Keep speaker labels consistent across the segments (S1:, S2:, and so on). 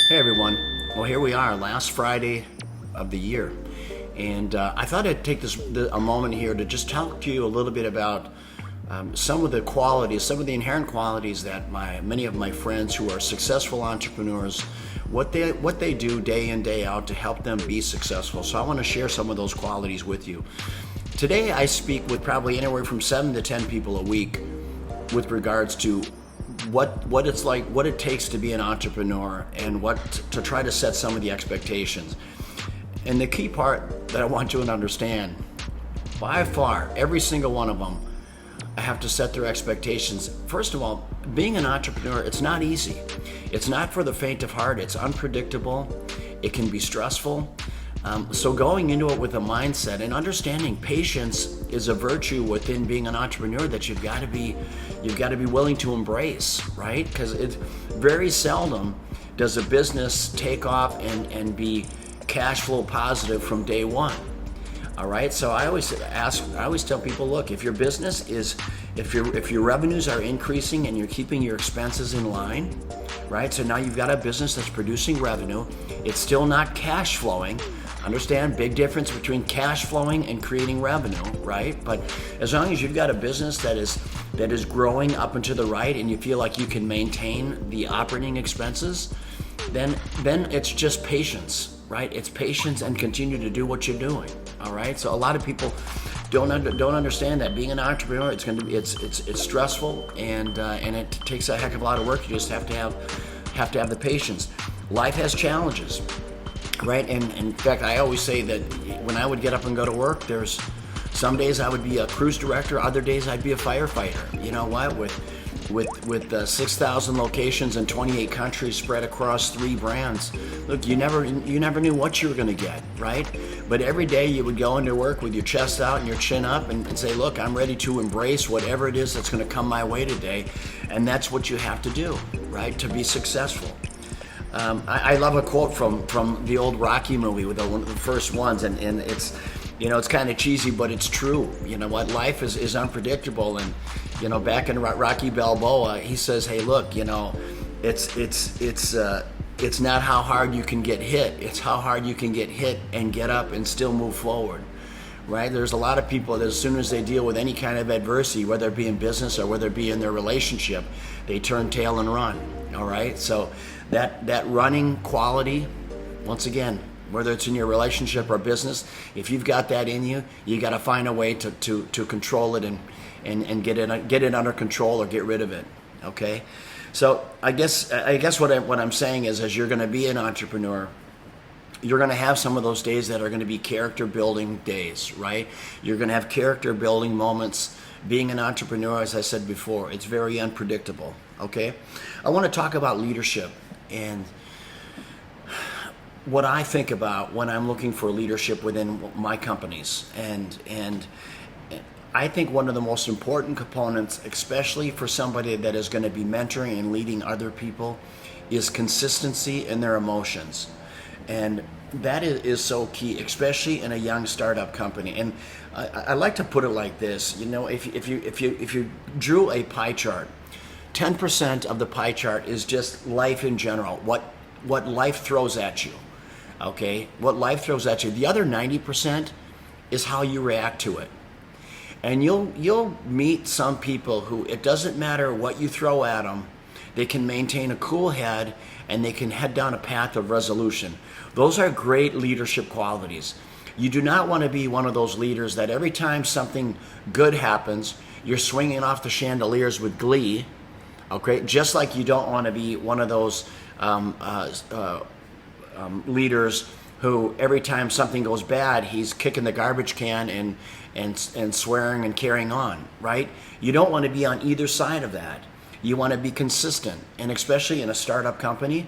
S1: Hey everyone. Well, here we are, last Friday of the year, and I thought I'd take a moment here to just talk to you a little bit about some of the qualities, some of the inherent qualities that many of my friends who are successful entrepreneurs, what they do day in, day out to help them be successful. So I want to share some of those qualities with you. Today I speak with probably anywhere from 7 to 10 people a week with regards to what it's like, what it takes to be an entrepreneur, and what to try to set some of the expectations. And the key part that I want you to understand, by far, every single one of them, I have to set their expectations. First of all, being an entrepreneur, it's not easy. It's not for the faint of heart. It's unpredictable. It can be stressful. So going into it with a mindset and understanding patience is a virtue within being an entrepreneur that you've got to be willing to embrace, right? Because it's very seldom does a business take off and be cash flow positive from day one. All right, so I always tell people, look, if your business is, if your revenues are increasing and you're keeping your expenses in line, right? So now you've got a business that's producing revenue. It's still not cash flowing. Understand, big difference between cash flowing and creating revenue, right? But as long as you've got a business that is growing up and to the right, and you feel like you can maintain the operating expenses, then it's just patience, right? It's patience and continue to do what you're doing. All right. So a lot of people don't understand that being an entrepreneur, it's stressful and it takes a heck of a lot of work. You just have to have the patience. Life has challenges, right? And in fact, I always say that when I would get up and go to work, there's some days I would be a cruise director, other days I'd be a firefighter. You know what? With 6,000 locations in 28 countries spread across 3 brands, look, you never knew what you were going to get, right? But every day you would go into work with your chest out and your chin up and say, look, I'm ready to embrace whatever it is that's going to come my way today. And that's what you have to do, right, to be successful. I love a quote from the old Rocky movie, with one of the first ones, and it's, you know, it's kind of cheesy, but it's true. You know what? Life is unpredictable, and you know, back in Rocky Balboa, he says, "Hey, look, you know, it's not how hard you can get hit; it's how hard you can get hit and get up and still move forward." Right? There's a lot of people that as soon as they deal with any kind of adversity, whether it be in business or whether it be in their relationship, they turn tail and run. All right, so that running quality, once again, whether it's in your relationship or business, if you've got that in you, you got to find a way to control it and get it under control or get rid of it. Okay, so I guess what I'm saying is, as you're going to be an entrepreneur, you're going to have some of those days that are going to be character building days, right? You're going to have character building moments. Being an entrepreneur, as I said before, it's very unpredictable. Okay, I want to talk about leadership and what I think about when I'm looking for leadership within my companies. And I think one of the most important components, especially for somebody that is going to be mentoring and leading other people, is consistency in their emotions. And that is so key, especially in a young startup company. And I like to put it like this. You know, if you drew a pie chart, 10% of the pie chart is just life in general, what life throws at you. Okay, what life throws at you. The other 90% is how you react to it. And you'll meet some people who, it doesn't matter what you throw at them, they can maintain a cool head and they can head down a path of resolution. Those are great leadership qualities. You do not want to be one of those leaders that every time something good happens, you're swinging off the chandeliers with glee. Okay, just like you don't want to be one of those leaders who every time something goes bad, he's kicking the garbage can and swearing and carrying on, right? You don't want to be on either side of that. You want to be consistent, and especially in a startup company,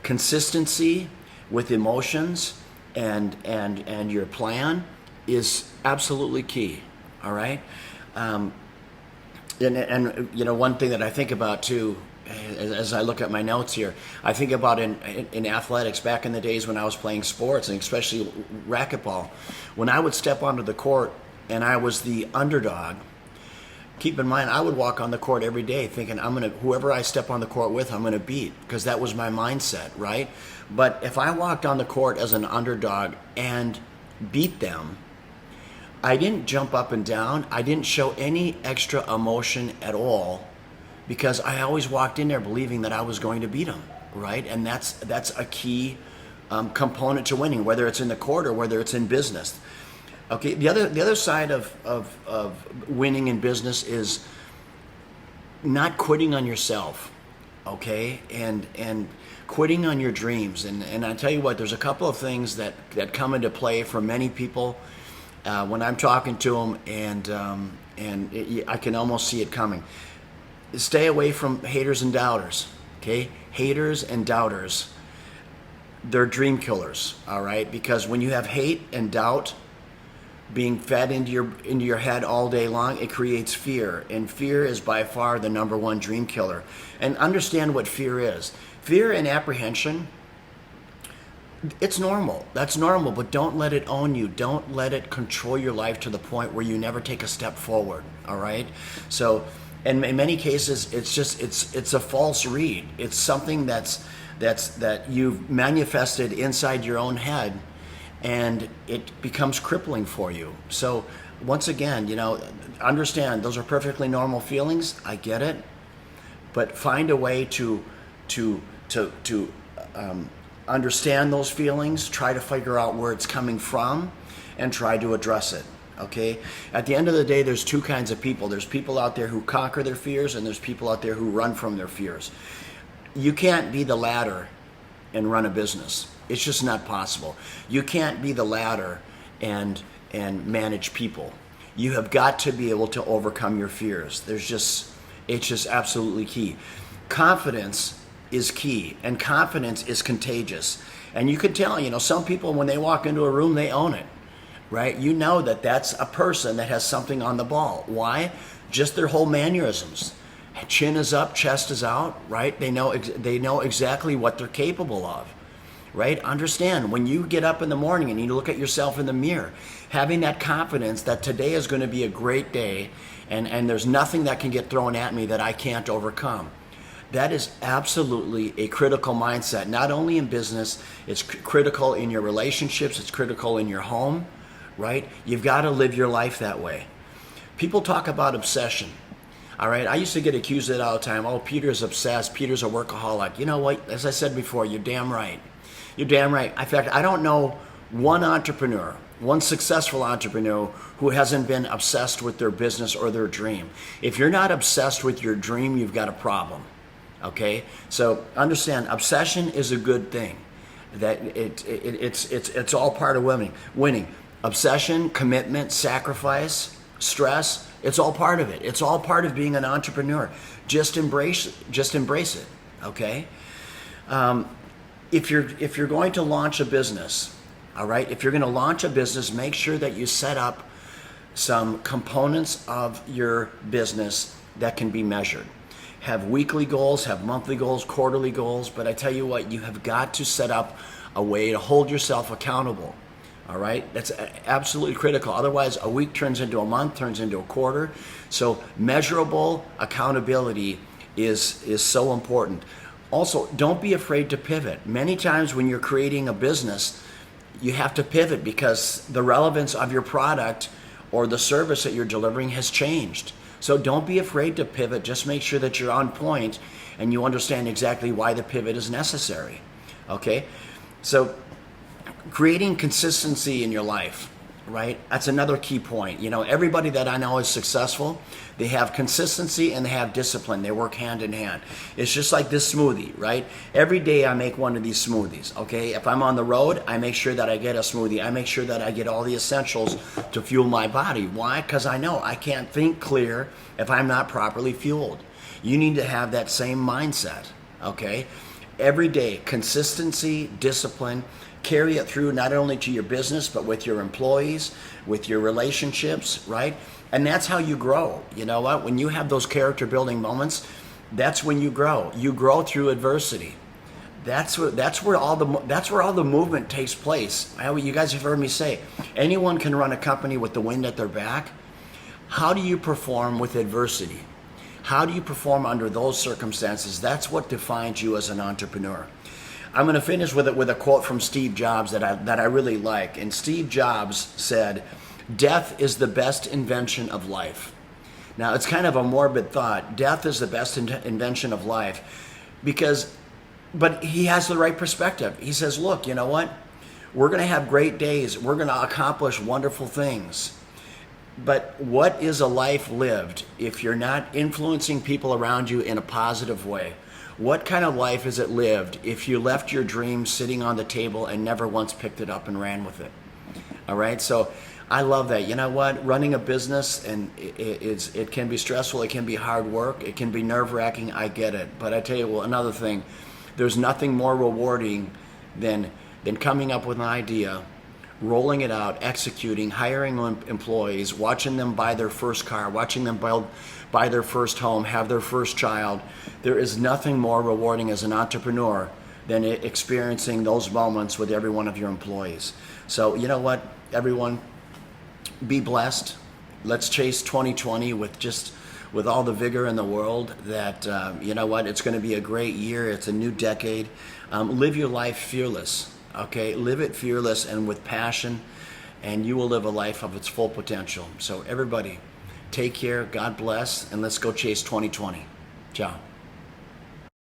S1: consistency with emotions and your plan is absolutely key. All right, and you know, one thing that I think about too, as I look at my notes here, I think about in athletics back in the days when I was playing sports, and especially racquetball, when I would step onto the court and I was the underdog, keep in mind, I would walk on the court every day thinking whoever I step on the court with, I'm going to beat, because that was my mindset, right? But if I walked on the court as an underdog and beat them, I didn't jump up and down. I didn't show any extra emotion at all, because I always walked in there believing that I was going to beat them, right? And that's a key component to winning, whether it's in the court or whether it's in business. Okay, the other side of winning in business is not quitting on yourself, okay, and quitting on your dreams. And I tell you what, there's a couple of things that come into play for many people when I'm talking to them, and I can almost see it coming. Stay away from haters and doubters, okay? Haters and doubters, they're dream killers, all right? Because when you have hate and doubt being fed into your head all day long, it creates fear, and fear is by far the number one dream killer. And understand what fear is. Fear and apprehension, it's normal. That's normal, but don't let it own you. Don't let it control your life to the point where you never take a step forward, all right? So, and in many cases, it's a false read. It's something that you've manifested inside your own head, and it becomes crippling for you. So once again, understand those are perfectly normal feelings. I get it, but find a way to understand those feelings. Try to figure out where it's coming from, and try to address it. Okay. At the end of the day, there's two kinds of people. There's people out there who conquer their fears, and there's people out there who run from their fears. You can't be the latter and run a business. It's just not possible. You can't be the latter and manage people. You have got to be able to overcome your fears. It's just absolutely key. Confidence is key, and confidence is contagious. And you can tell, some people, when they walk into a room, they own it, right? You know that that's a person that has something on the ball. Why? Just their whole mannerisms. Chin is up, chest is out, right? They know exactly what they're capable of, right? Understand, when you get up in the morning and you look at yourself in the mirror, having that confidence that today is going to be a great day, and there's nothing that can get thrown at me that I can't overcome. That is absolutely a critical mindset, not only in business, it's critical in your relationships, it's critical in your home, right? You've got to live your life that way. People talk about obsession. All right, I used to get accused of it all the time. Oh, Peter's obsessed. Peter's a workaholic. You know what? As I said before, you're damn right. You're damn right. In fact, I don't know one entrepreneur, one successful entrepreneur who hasn't been obsessed with their business or their dream. If you're not obsessed with your dream, you've got a problem. Okay? So understand, obsession is a good thing. That it's all part of winning. Obsession, commitment, sacrifice, stress, it's all part of it. It's all part of being an entrepreneur. Just embrace it. Okay? If you're going to launch a business, all right, if you're going to launch a business, make sure that you set up some components of your business that can be measured. Have weekly goals, have monthly goals, quarterly goals, but I tell you what, you have got to set up a way to hold yourself accountable. All right, that's absolutely critical. Otherwise, a week turns into a month, turns into a quarter. So measurable accountability is so important. Also, don't be afraid to pivot. Many times when you're creating a business, you have to pivot because the relevance of your product or the service that you're delivering has changed. So don't be afraid to pivot. Just make sure that you're on point and you understand exactly why the pivot is necessary. Okay, so creating consistency in your life, right? That's another key point. Everybody that I know is successful. They have consistency and they have discipline. They work hand in hand. It's just like this smoothie, right? Every day I make one of these smoothies, okay? If I'm on the road, I make sure that I get a smoothie. I make sure that I get all the essentials to fuel my body. Why? Because I know I can't think clear if I'm not properly fueled. You need to have that same mindset, okay? Every day, consistency, discipline, carry it through not only to your business, but with your employees, with your relationships, right? And that's how you grow. You know what? When you have those character building moments, that's when you grow. You grow through adversity. That's where all the movement takes place. You guys have heard me say, anyone can run a company with the wind at their back. How do you perform with adversity? How do you perform under those circumstances? That's what defines you as an entrepreneur. I'm going to finish with a quote from Steve Jobs that I really like. And Steve Jobs said, "Death is the best invention of life." Now, it's kind of a morbid thought. Death is the best invention of life but he has the right perspective. He says, look, you know what? We're going to have great days. We're going to accomplish wonderful things. But what is a life lived if you're not influencing people around you in a positive way? What kind of life is it lived if you left your dream sitting on the table and never once picked it up and ran with it? All right, so I love that. You know what? Running a business, and it can be stressful, it can be hard work, it can be nerve-wracking, I get it. But I tell you another thing, there's nothing more rewarding than coming up with an idea, rolling it out, executing, hiring employees, watching them buy their first car, watching them buy their first home, have their first child. There is nothing more rewarding as an entrepreneur than experiencing those moments with every one of your employees. So you know what, everyone, be blessed. Let's chase 2020 with all the vigor in the world. That you know what, it's going to be a great year. It's a new decade. Live your life fearless. Okay, live it fearless and with passion, and you will live a life of its full potential. So everybody, take care, God bless, and let's go chase 2020. Ciao.